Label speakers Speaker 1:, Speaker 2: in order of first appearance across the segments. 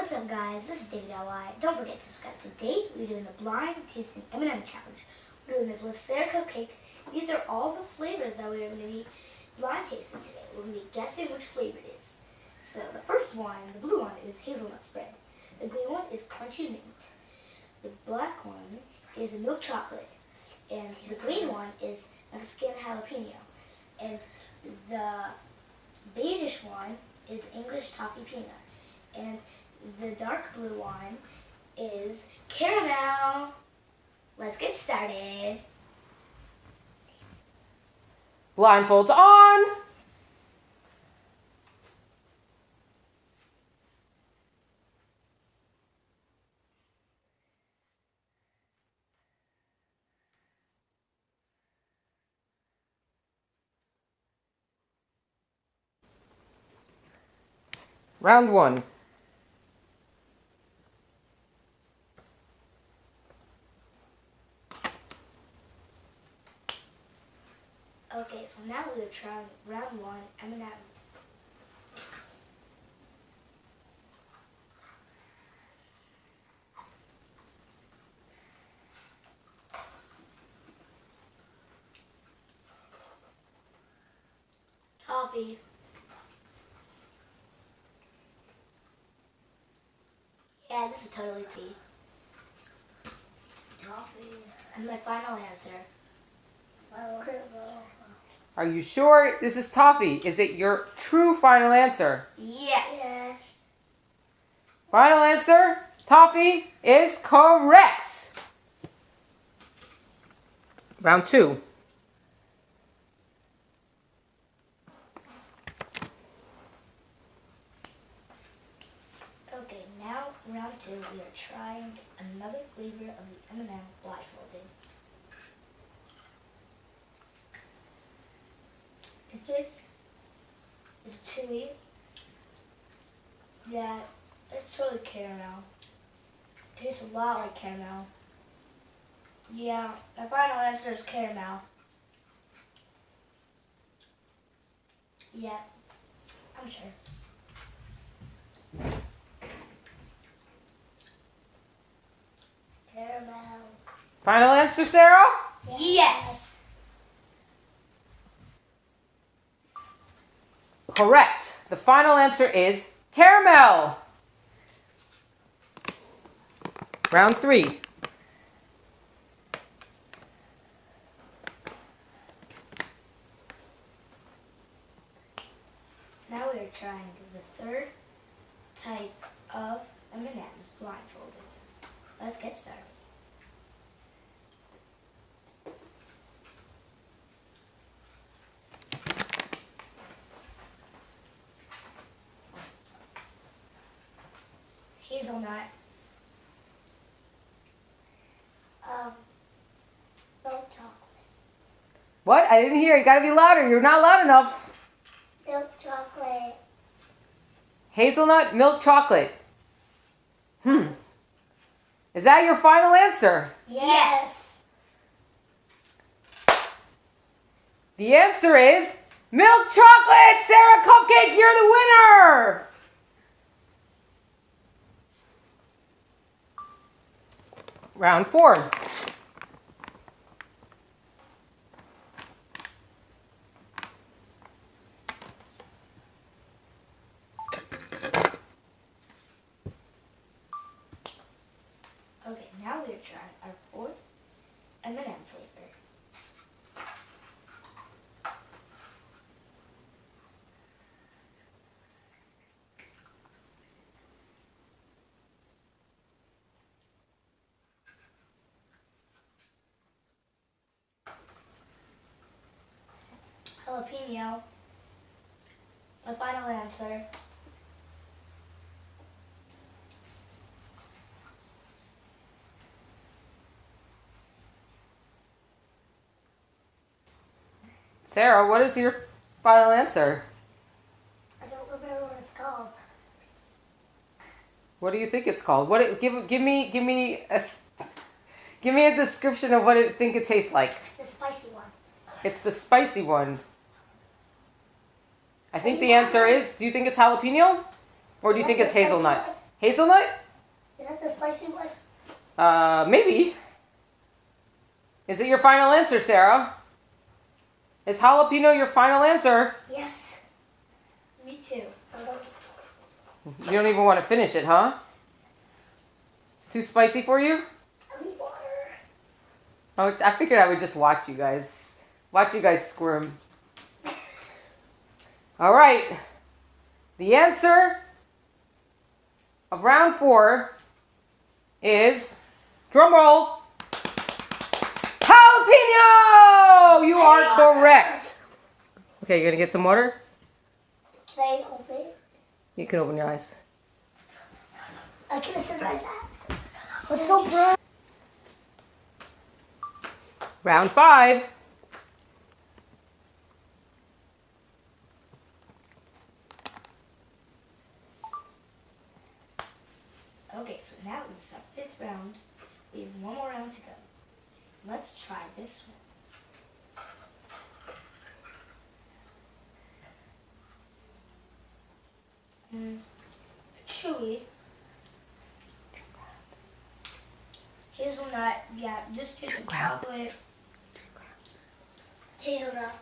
Speaker 1: What's up, guys? This is DAVID.Y. Don't forget to subscribe. Today we're doing the blind tasting M&M challenge. We're doing this with Sarah Cupcake. These are all the flavors that we're going to be blind tasting today. We're going to be guessing which flavor it is. So the first one, the blue one, is hazelnut spread. The green one is crunchy mint. The black one is milk chocolate. And the green one is Mexican jalapeno. And the beigeish one is English toffee peanut. And the dark blue one is caramel. Let's get started.
Speaker 2: Blindfolds on. Round one.
Speaker 1: Okay, so now we're trying round one M&M. Toffee. Yeah, this is totally tea. Toffee. And my final answer.
Speaker 2: Are you sure this is toffee? Is it your true final answer?
Speaker 1: Yes.
Speaker 2: Final answer, toffee, is correct. Round two.
Speaker 1: Okay, now round two, we are trying another flavor of the M&M blindfolded. This is chewy. Yeah, it's totally caramel. Tastes a lot like caramel. Yeah, my final answer is caramel. Yeah, I'm sure. Caramel.
Speaker 2: Final answer, Sarah?
Speaker 1: Yes.
Speaker 2: Correct. The final answer is caramel. Round three.
Speaker 1: Now we are trying the third type of M&M's blindfolded. Let's get started. Hazelnut. Milk chocolate.
Speaker 2: What? I didn't hear. You gotta be louder. You're not loud enough.
Speaker 1: Milk chocolate.
Speaker 2: Hazelnut milk chocolate. Is that your final answer?
Speaker 1: Yes.
Speaker 2: The answer is milk chocolate! Sarah Cupcake, you're the winner! Round four.
Speaker 1: Okay, now we're trying our fourth M&M flavor. Jalapeno. My final answer.
Speaker 2: Sarah, what is your final answer?
Speaker 1: I don't remember what it's called.
Speaker 2: What do you think it's called? Give me a description of what you think it tastes like.
Speaker 1: It's the spicy one.
Speaker 2: It's the spicy one. I think the answer is, do you think it's jalapeno? Or do you think it's hazelnut? Hazelnut?
Speaker 1: Is that the spicy one?
Speaker 2: Maybe. Is it your final answer, Sarah? Is jalapeno your final answer?
Speaker 1: Yes. Me too.
Speaker 2: You don't even want to finish it, huh? It's too spicy for you?
Speaker 1: I need water.
Speaker 2: Oh, I figured I would just watch you guys. Watch you guys squirm. All right. The answer of round 4 is, drum roll, jalapeno! You are correct. Okay, you gonna get some water?
Speaker 1: Can I open it?
Speaker 2: You can open your eyes.
Speaker 1: I can sit like that. What's so bright?
Speaker 2: Round 5.
Speaker 1: Okay, so now this is our 5th round. We have one more round to go. Let's try this one. Chewy. Hazelnut, yeah, just taste the chocolate. Hazelnut.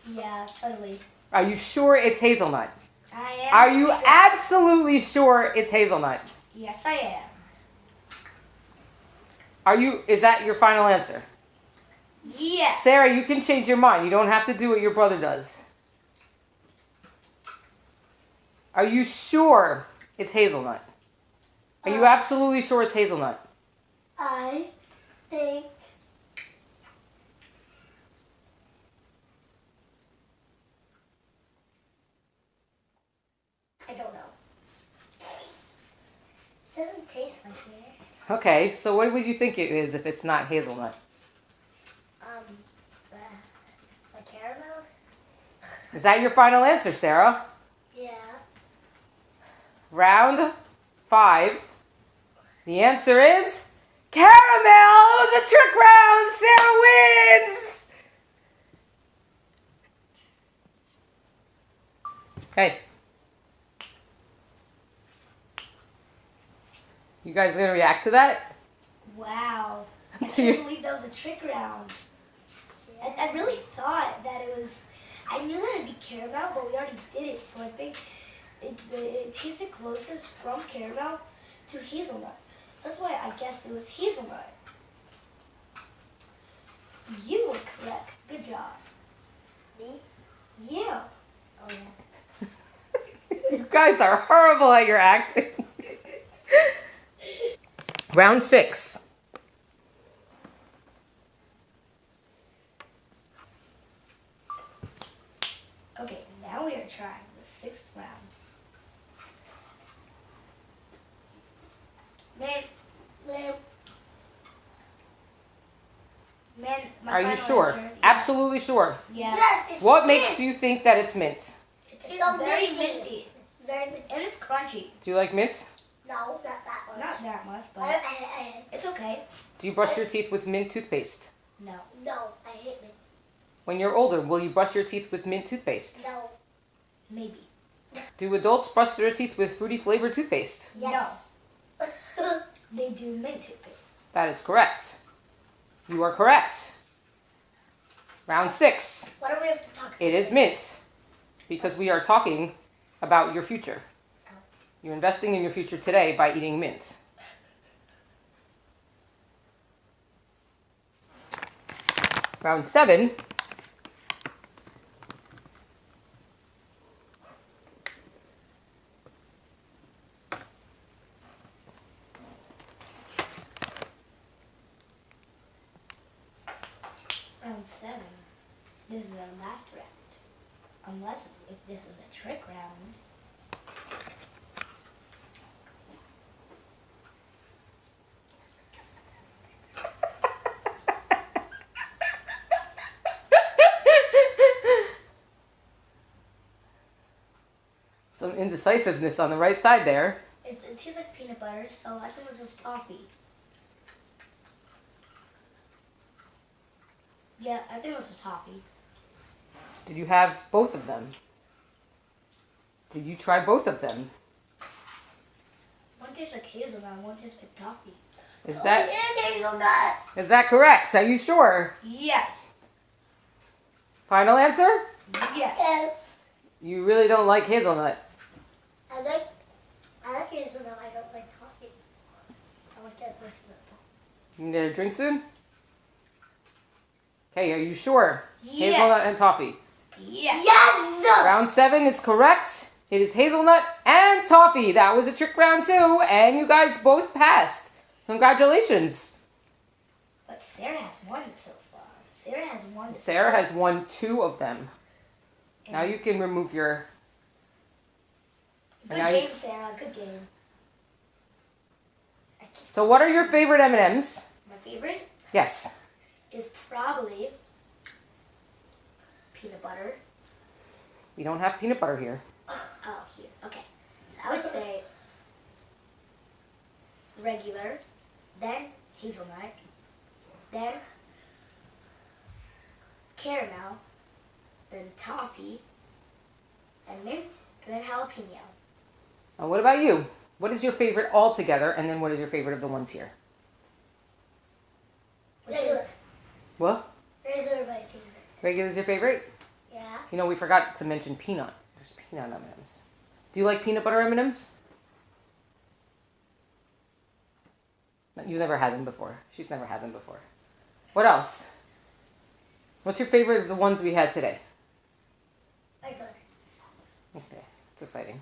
Speaker 1: Yeah, totally.
Speaker 2: Are you sure it's hazelnut?
Speaker 1: I am.
Speaker 2: Are you
Speaker 1: sure.
Speaker 2: absolutely sure it's hazelnut?
Speaker 1: Yes, I am.
Speaker 2: Is that your final answer?
Speaker 1: Yes.
Speaker 2: Sarah, you can change your mind. You don't have to do what your brother does. Are you sure it's hazelnut? Are you absolutely sure it's hazelnut?
Speaker 1: I think I don't know. It doesn't taste like it.
Speaker 2: Okay, so what would you think it is if it's not hazelnut?
Speaker 1: Like caramel?
Speaker 2: Is that your final answer, Sarah?
Speaker 1: Yeah.
Speaker 2: Round 5. The answer is caramel! It was a trick round! Sarah wins! Hey. You guys gonna react to that?
Speaker 1: Wow. I
Speaker 2: Do you-
Speaker 1: can't believe that was a trick round. I really thought that it was, I knew that it'd be caramel, but we already did it, so I think it tasted closest from caramel to hazelnut. So that's why I guessed it was hazelnut. You were correct. Good job. Me? Yeah. Oh yeah.
Speaker 2: You guys are horrible at your acting. Round 6.
Speaker 1: Okay, now we are trying the 6th round. Man, my
Speaker 2: Are you
Speaker 1: final
Speaker 2: sure?
Speaker 1: answer, yeah.
Speaker 2: Absolutely sure.
Speaker 1: Yeah.
Speaker 2: What makes you think that it's mint?
Speaker 1: It's very minty. Very minty. And it's crunchy.
Speaker 2: Do you like mint?
Speaker 1: No, not that much. Not that much, but it's okay.
Speaker 2: Do you brush your teeth with mint toothpaste?
Speaker 1: No. No, I hate mint.
Speaker 2: When you're older, will you brush your teeth with mint toothpaste?
Speaker 1: No. Maybe.
Speaker 2: Do adults brush their teeth with fruity flavored toothpaste?
Speaker 1: Yes. No. They do mint toothpaste.
Speaker 2: That is correct. You are correct. Round 6.
Speaker 1: What do we have to talk about?
Speaker 2: It is mint. Because we are talking about your future. You're investing in your future today by eating mint. Round 7.
Speaker 1: Round 7. This is our last round. Unless if this is a trick round.
Speaker 2: Some indecisiveness on the right side there.
Speaker 1: It tastes like peanut butter, so I think this is toffee. Yeah, I think this is toffee.
Speaker 2: Did you have both of them? Did you try both of them?
Speaker 1: One tastes like hazelnut, one tastes like toffee.
Speaker 2: Is that
Speaker 1: hazelnut?
Speaker 2: is that correct? Are you sure?
Speaker 1: Yes.
Speaker 2: Final answer?
Speaker 1: Yes.
Speaker 2: You really don't like hazelnut.
Speaker 1: I like hazelnut. I don't like toffee. I like that with
Speaker 2: You need a drink soon? Okay, are you sure?
Speaker 1: Yes.
Speaker 2: Hazelnut and toffee.
Speaker 1: Yes. Yes.
Speaker 2: Round 7 is correct. It is hazelnut and toffee. That was a trick round 2, and you guys both passed. Congratulations.
Speaker 1: But Sarah has won so far. Sarah has won.
Speaker 2: Sarah has won 2 of them. Now you can remove your...
Speaker 1: Good game, Sarah. Good game.
Speaker 2: So what are your favorite M&Ms?
Speaker 1: My favorite?
Speaker 2: Yes.
Speaker 1: Is probably peanut butter.
Speaker 2: We don't have peanut butter here.
Speaker 1: Oh, here. Okay. So I would say regular, then hazelnut, then caramel, then toffee, and mint, and then jalapeno.
Speaker 2: Now what about you? What is your favorite altogether, and then what is your favorite of the ones here?
Speaker 1: Regular.
Speaker 2: What?
Speaker 1: Regular, my favorite.
Speaker 2: Regular is your favorite?
Speaker 1: Yeah.
Speaker 2: You know, we forgot to mention peanut. There's peanut M&Ms. Do you like peanut butter M&Ms? You've never had them before. She's never had them before. What else? What's your favorite of the ones we had today?
Speaker 1: Regular.
Speaker 2: Okay, it's exciting.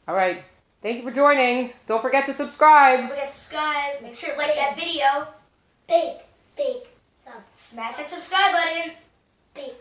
Speaker 2: All right. Thank you for joining. Don't forget to subscribe.
Speaker 1: Don't forget to subscribe. Make sure to like that video. Big thumb. Smash that subscribe button. Big.